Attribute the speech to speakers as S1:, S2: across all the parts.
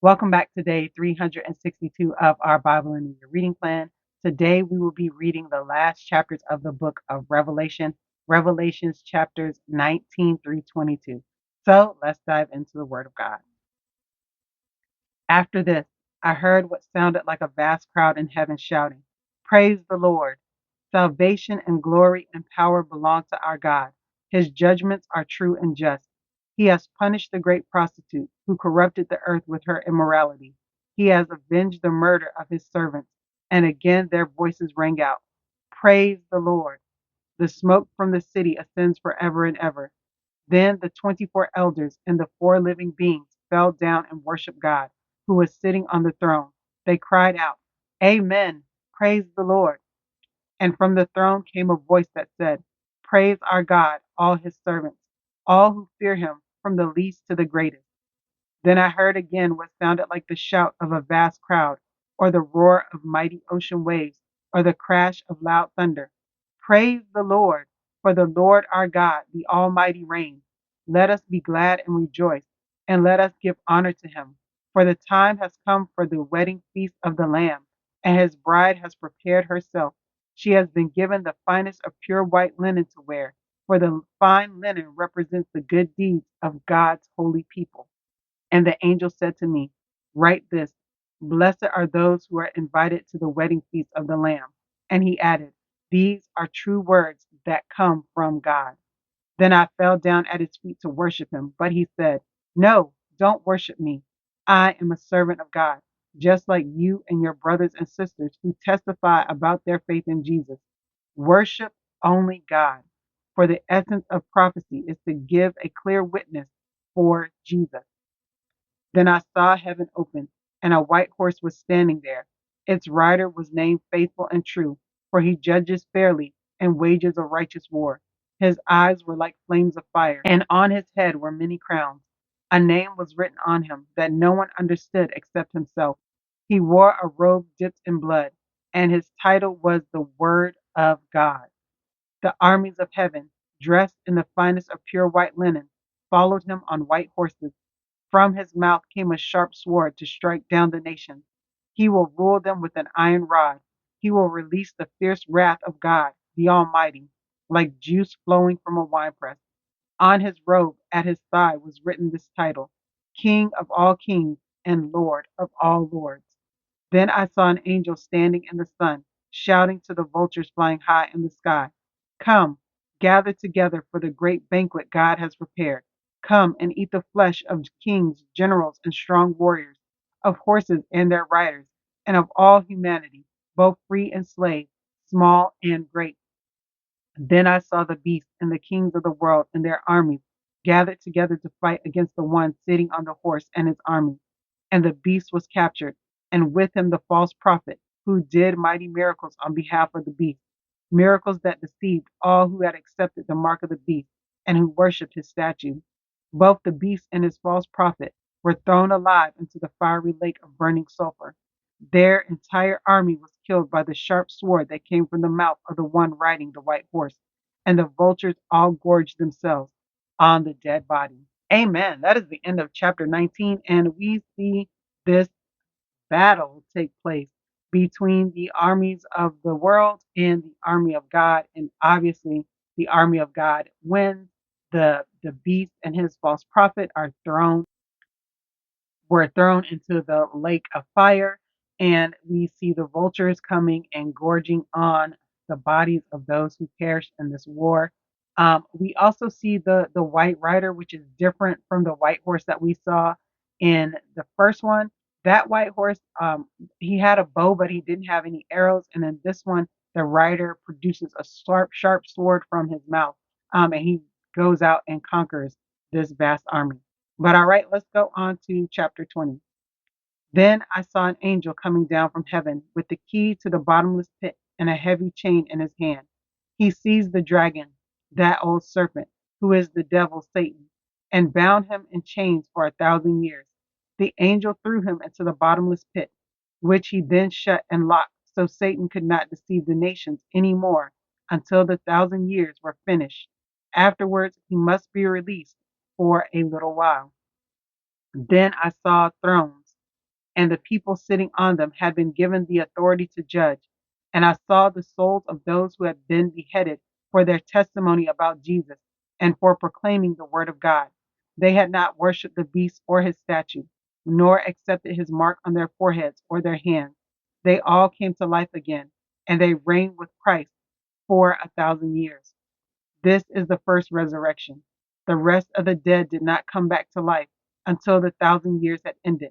S1: Welcome back to day 362 of our Bible in a Year reading plan. Today we will be reading the last chapters of the book of Revelation, Revelations chapters 19 through 22. So let's dive into the Word of God. After this, I heard what sounded like a vast crowd in heaven shouting, "Praise the Lord! Salvation and glory and power belong to our God. His judgments are true and just. He has punished the great prostitute who corrupted the earth with her immorality. He has avenged the murder of his servants." And again their voices rang out, "Praise the Lord! The smoke from the city ascends forever and ever." Then the 24 elders and the four living beings fell down and worshiped God, who was sitting on the throne. They cried out, "Amen! Praise the Lord!" And from the throne came a voice that said, "Praise our God, all his servants, all who fear him, from the least to the greatest." Then I heard again what sounded like the shout of a vast crowd, or the roar of mighty ocean waves, or the crash of loud thunder. "Praise the Lord, for the Lord our God, the Almighty reigns. Let us be glad and rejoice, and let us give honor to him. For the time has come for the wedding feast of the Lamb, and his bride has prepared herself. She has been given the finest of pure white linen to wear, for the fine linen represents the good deeds of God's holy people." And the angel said to me, "Write this: Blessed are those who are invited to the wedding feast of the Lamb." And he added, "These are true words that come from God." Then I fell down at his feet to worship him. But he said, "No, don't worship me. I am a servant of God, just like you and your brothers and sisters who testify about their faith in Jesus. Worship only God. For the essence of prophecy is to give a clear witness for Jesus." Then I saw heaven open, and a white horse was standing there. Its rider was named Faithful and True, for he judges fairly and wages a righteous war. His eyes were like flames of fire, and on his head were many crowns. A name was written on him that no one understood except himself. He wore a robe dipped in blood, and his title was the Word of God. The armies of heaven, dressed in the finest of pure white linen, followed him on white horses. From his mouth came a sharp sword to strike down the nations. He will rule them with an iron rod. He will release the fierce wrath of God, the Almighty, like juice flowing from a winepress. On his robe at his thigh was written this title: King of all kings and Lord of all lords. Then I saw an angel standing in the sun, shouting to the vultures flying high in the sky, "Come, gather together for the great banquet God has prepared. Come and eat the flesh of kings, generals, and strong warriors, of horses and their riders, and of all humanity, both free and slave, small and great." Then I saw the beast and the kings of the world and their armies gathered together to fight against the one sitting on the horse and his army. And the beast was captured, and with him the false prophet, who did mighty miracles on behalf of the beast, miracles that deceived all who had accepted the mark of the beast and who worshipped his statue. Both the beast and his false prophet were thrown alive into the fiery lake of burning sulfur. Their entire army was killed by the sharp sword that came from the mouth of the one riding the white horse, and the vultures all gorged themselves on the dead body. Amen. That is the end of chapter 19, and we see this battle take place between the armies of the world and the army of God, and obviously the army of God wins. The beast and his false prophet are thrown were thrown into the lake of fire, and we see the vultures coming and gorging on the bodies of those who perished in this war. We also see the white rider, which is different from the white horse that we saw in the first one. That white horse, he had a bow, but he didn't have any arrows. And then this one, the rider produces a sharp sword from his mouth, and he goes out and conquers this vast army. But all right, let's go on to chapter 20. Then I saw an angel coming down from heaven with the key to the bottomless pit and a heavy chain in his hand. He seized the dragon, that old serpent, who is the devil Satan, and bound him in chains for 1,000 years. The angel threw him into the bottomless pit, which he then shut and locked, so Satan could not deceive the nations any more until the 1,000 years were finished. Afterwards, he must be released for a little while. Then I saw thrones, and the people sitting on them had been given the authority to judge. And I saw the souls of those who had been beheaded for their testimony about Jesus and for proclaiming the word of God. They had not worshipped the beast or his statue, nor accepted his mark on their foreheads or their hands. They all came to life again, and they reigned with Christ for 1,000 years. This is the first resurrection. The rest of the dead did not come back to life until the 1,000 years had ended.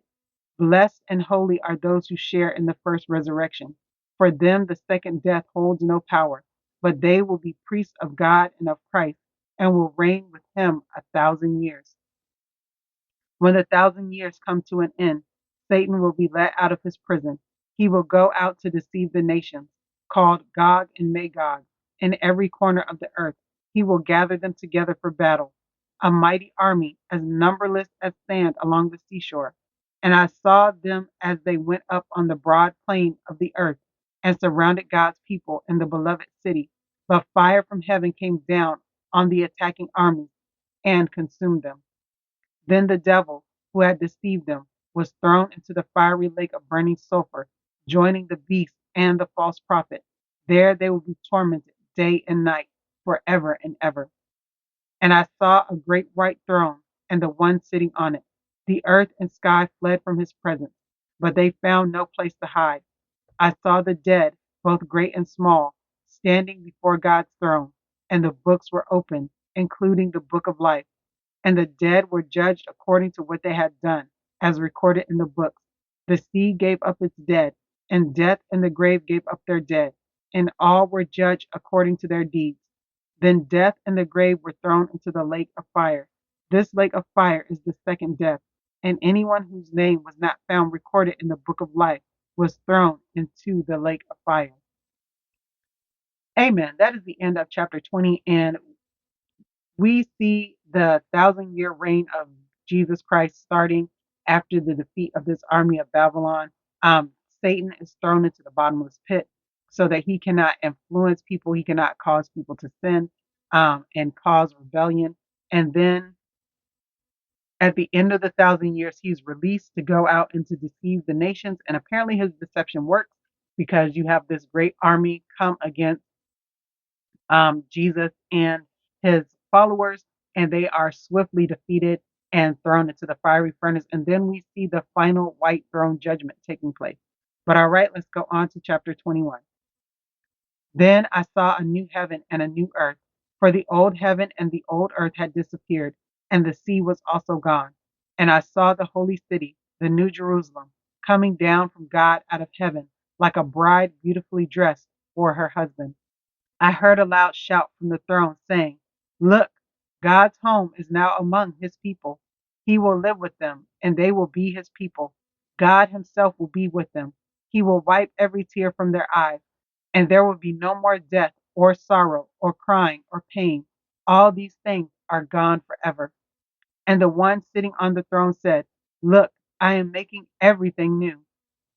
S1: Blessed and holy are those who share in the first resurrection. For them, the second death holds no power, but they will be priests of God and of Christ and will reign with him 1,000 years. When the 1,000 years come to an end, Satan will be let out of his prison. He will go out to deceive the nations, called Gog and Magog, in every corner of the earth. He will gather them together for battle, a mighty army as numberless as sand along the seashore. And I saw them as they went up on the broad plain of the earth and surrounded God's people in the beloved city. But fire from heaven came down on the attacking armies and consumed them. Then the devil, who had deceived them, was thrown into the fiery lake of burning sulphur, joining the beast and the false prophet. There they will be tormented day and night forever and ever. And I saw a great white throne and the one sitting on it. The earth and sky fled from his presence, but they found no place to hide. I saw the dead, both great and small, standing before God's throne, and the books were opened, including the book of life. And the dead were judged according to what they had done, as recorded in the books. The sea gave up its dead, and death and the grave gave up their dead, and all were judged according to their deeds. Then death and the grave were thrown into the lake of fire. This lake of fire is the second death, and anyone whose name was not found recorded in the book of life was thrown into the lake of fire. Amen. That is the end of chapter 20, and we see the 1,000 year reign of Jesus Christ starting after the defeat of this army of Babylon. Um, Satan is thrown into the bottomless pit so that he cannot influence people, he cannot cause people to sin and cause rebellion. And then at the end of the 1,000 years, he's released to go out and to deceive the nations. And apparently his deception works because you have this great army come against Jesus and his followers, and they are swiftly defeated and thrown into the fiery furnace. And then we see the final white throne judgment taking place. But all right, let's go on to chapter 21. Then I saw a new heaven and a new earth, for the old heaven and the old earth had disappeared, and the sea was also gone. And I saw the holy city, the new Jerusalem, coming down from God out of heaven, like a bride beautifully dressed for her husband. I heard a loud shout from the throne saying, "Look, God's home is now among his people. He will live with them, and they will be his people. God himself will be with them. He will wipe every tear from their eyes, and there will be no more death or sorrow or crying or pain. All these things are gone forever." And the one sitting on the throne said, "Look, I am making everything new."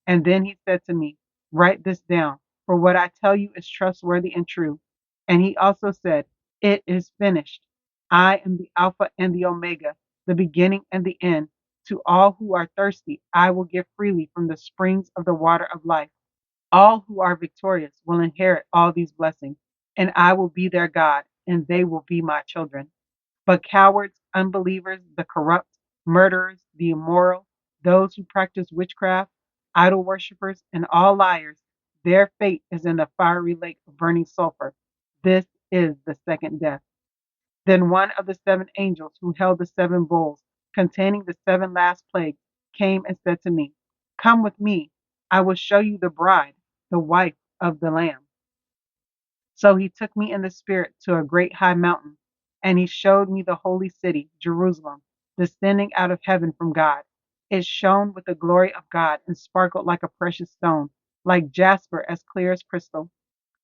S1: And then he said to me, "Write this down, for what I tell you is trustworthy and true." And he also said, "It is finished. I am the Alpha and the Omega, the beginning and the end. To all who are thirsty, I will give freely from the springs of the water of life. All who are victorious will inherit all these blessings, and I will be their God, and they will be my children. But cowards, unbelievers, the corrupt, murderers, the immoral, those who practice witchcraft, idol worshippers, and all liars, their fate is in the fiery lake of burning sulphur. This is the second death." Then one of the seven angels who held the seven bowls containing the seven last plagues came and said to me, "Come with me. I will show you the bride, the wife of the Lamb." So he took me in the spirit to a great high mountain, and he showed me the holy city, Jerusalem, descending out of heaven from God. It shone with the glory of God and sparkled like a precious stone, like jasper as clear as crystal.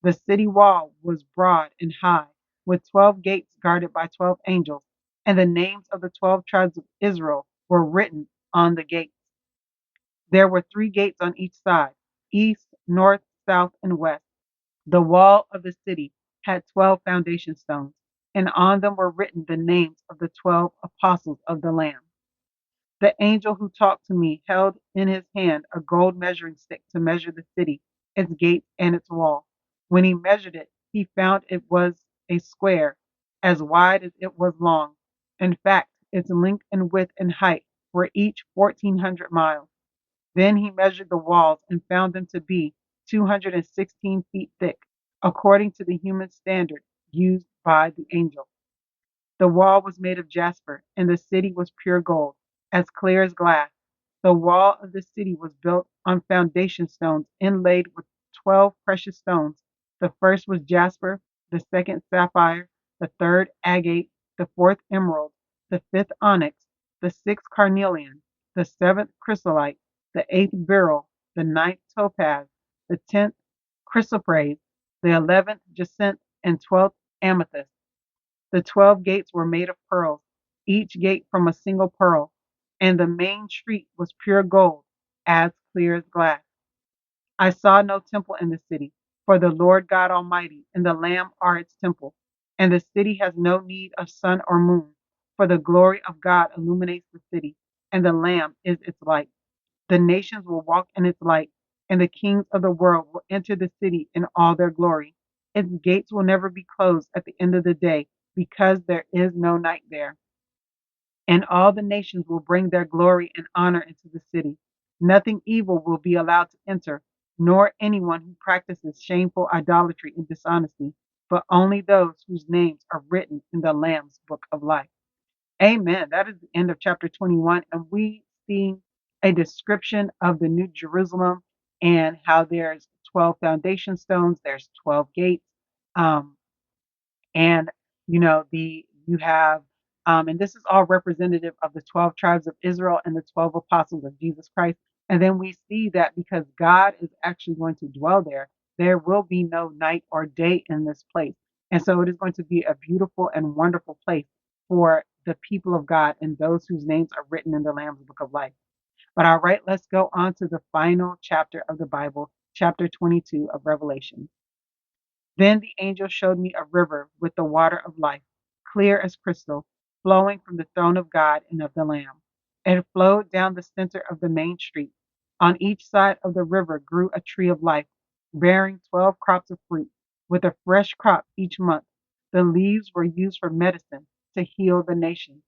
S1: The city wall was broad and high, with 12 gates guarded by 12 angels, and the names of the 12 tribes of Israel were written on the gates. There were 3 gates on each side: east, north, south, and west. The wall of the city had 12 foundation stones, and on them were written the names of the 12 apostles of the Lamb. The angel who talked to me held in his hand a gold measuring stick to measure the city, its gates, and its wall. When he measured it, he found it was a square, as wide as it was long. In fact, its length and width and height were each 1,400 miles. Then he measured the walls and found them to be 216 feet thick, according to the human standard used by the angel. The wall was made of jasper, and the city was pure gold, as clear as glass. The wall of the city was built on foundation stones inlaid with 12 precious stones. The first was jasper, the second sapphire, the third agate, the fourth emerald, the fifth onyx, the sixth carnelian, the seventh chrysolite, the eighth beryl, the ninth topaz, the 10th chrysoprase, the 11th jacinth, and 12th amethyst. The 12 gates were made of pearls, each gate from a single pearl, and the main street was pure gold, as clear as glass. I saw no temple in the city, for the Lord God Almighty and the Lamb are its temple, and the city has no need of sun or moon, for the glory of God illuminates the city, and the Lamb is its light. The nations will walk in its light, and the kings of the world will enter the city in all their glory. Its gates will never be closed at the end of the day, because there is no night there. And all the nations will bring their glory and honor into the city. Nothing evil will be allowed to enter, nor anyone who practices shameful idolatry and dishonesty, but only those whose names are written in the Lamb's book of life. Amen. That is the end of chapter 21. And we see a description of the New Jerusalem and how there's 12 foundation stones, there's 12 gates. Um, and the you have and this is all representative of the 12 tribes of Israel and the 12 apostles of Jesus Christ. And then we see that because God is actually going to dwell there, there will be no night or day in this place. And so it is going to be a beautiful and wonderful place for the people of God and those whose names are written in the Lamb's book of life. But all right, let's go on to the final chapter of the Bible, chapter 22 of Revelation. Then the angel showed me a river with the water of life, clear as crystal, flowing from the throne of God and of the Lamb. It flowed down the center of the main street. On each side of the river grew a tree of life, bearing 12 crops of fruit, with a fresh crop each month. The leaves were used for medicine to heal the nation.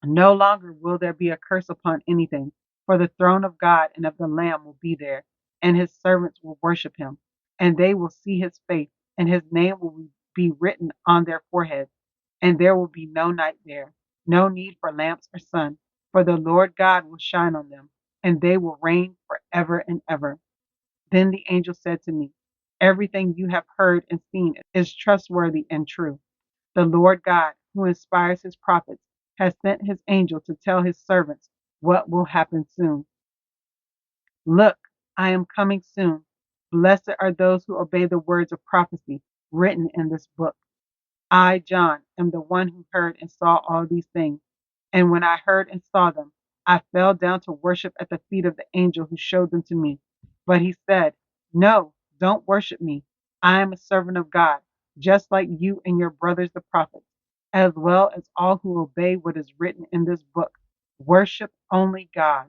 S1: No longer will there be a curse upon anything, for the throne of God and of the Lamb will be there, and his servants will worship him, and they will see his face, and his name will be written on their foreheads, and there will be no night there, no need for lamps or sun, for the Lord God will shine on them, and they will reign forever and ever. Then the angel said to me, everything you have heard and seen is trustworthy and true. The Lord God, who inspires his prophets, has sent his angel to tell his servants what will happen soon. Look, I am coming soon. Blessed are those who obey the words of prophecy written in this book. I, John, am the one who heard and saw all these things. And when I heard and saw them, I fell down to worship at the feet of the angel who showed them to me. But he said, no, don't worship me. I am a servant of God, just like you and your brothers the prophets, as well as all who obey what is written in this book. Worship only God.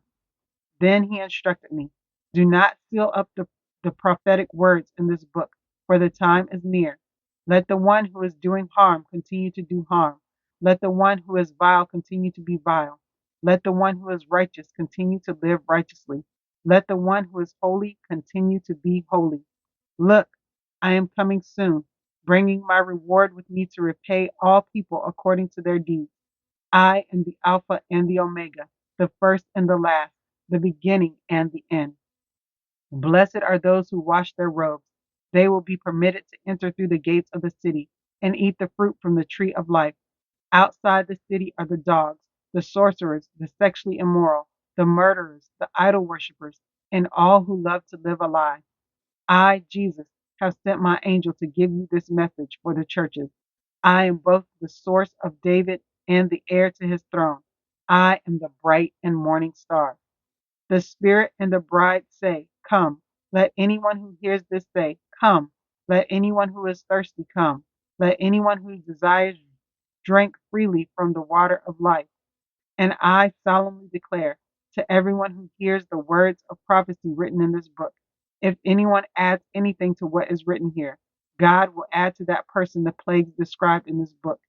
S1: Then he instructed me, do not seal up the prophetic words in this book, for the time is near. Let the one who is doing harm continue to do harm. Let the one who is vile continue to be vile. Let the one who is righteous continue to live righteously. Let the one who is holy continue to be holy. Look, I am coming soon, bringing my reward with me to repay all people according to their deeds. I am the Alpha and the Omega, the first and the last, the beginning and the end. Blessed are those who wash their robes. They will be permitted to enter through the gates of the city and eat the fruit from the tree of life. Outside the city are the dogs, the sorcerers, the sexually immoral, the murderers, the idol worshippers, and all who love to live a lie. I, Jesus, have sent my angel to give you this message for the churches. I am both the source of David and the heir to his throne. I am the bright and morning star. The Spirit and the bride say, come. Let anyone who hears this say, come. Let anyone who is thirsty come. Let anyone who desires drink freely from the water of life. And I solemnly declare to everyone who hears the words of prophecy written in this book, if anyone adds anything to what is written here, God will add to that person the plagues described in this book.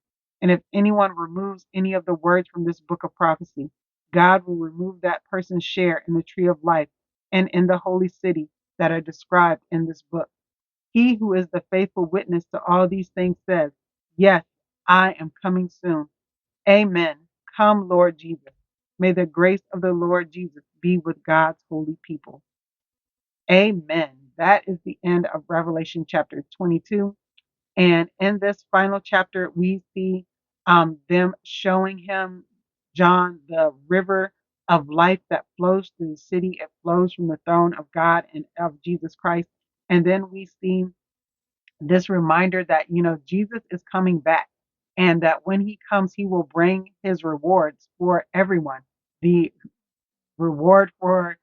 S1: And if anyone removes any of the words from this book of prophecy, God will remove that person's share in the tree of life and in the holy city that are described in this book. He who is the faithful witness to all these things says, yes, I am coming soon. Amen. Come, Lord Jesus. May the grace of the Lord Jesus be with God's holy people. Amen. That is the end of Revelation chapter 22. And in this final chapter, we see them showing him, John, the river of life that flows through the city. It flows from the throne of God and of Jesus Christ. And then we see this reminder that, Jesus is coming back and that when he comes, he will bring his rewards for everyone. The reward for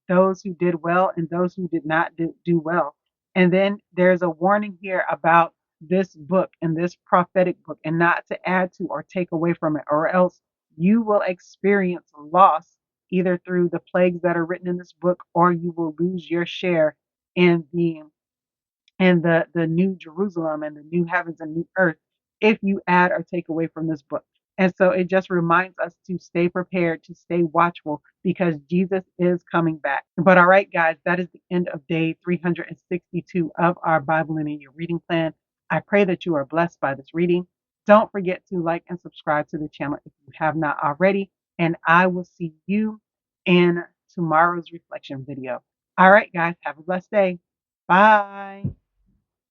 S1: those who did well and those who did not do well. And then there's a warning here about this book and this prophetic book and not to add to or take away from it, or else you will experience loss either through the plagues that are written in this book, or you will lose your share in the new Jerusalem and the new heavens and new earth if you add or take away from this book. And so it just reminds us to stay prepared, to stay watchful, because Jesus is coming back. But all right, guys, that is the end of day 362 of our Bible in a Year reading plan. I pray that you are blessed by this reading. Don't forget to like and subscribe to the channel if you have not already. And I will see you in tomorrow's reflection video. All right, guys, have a blessed day. Bye.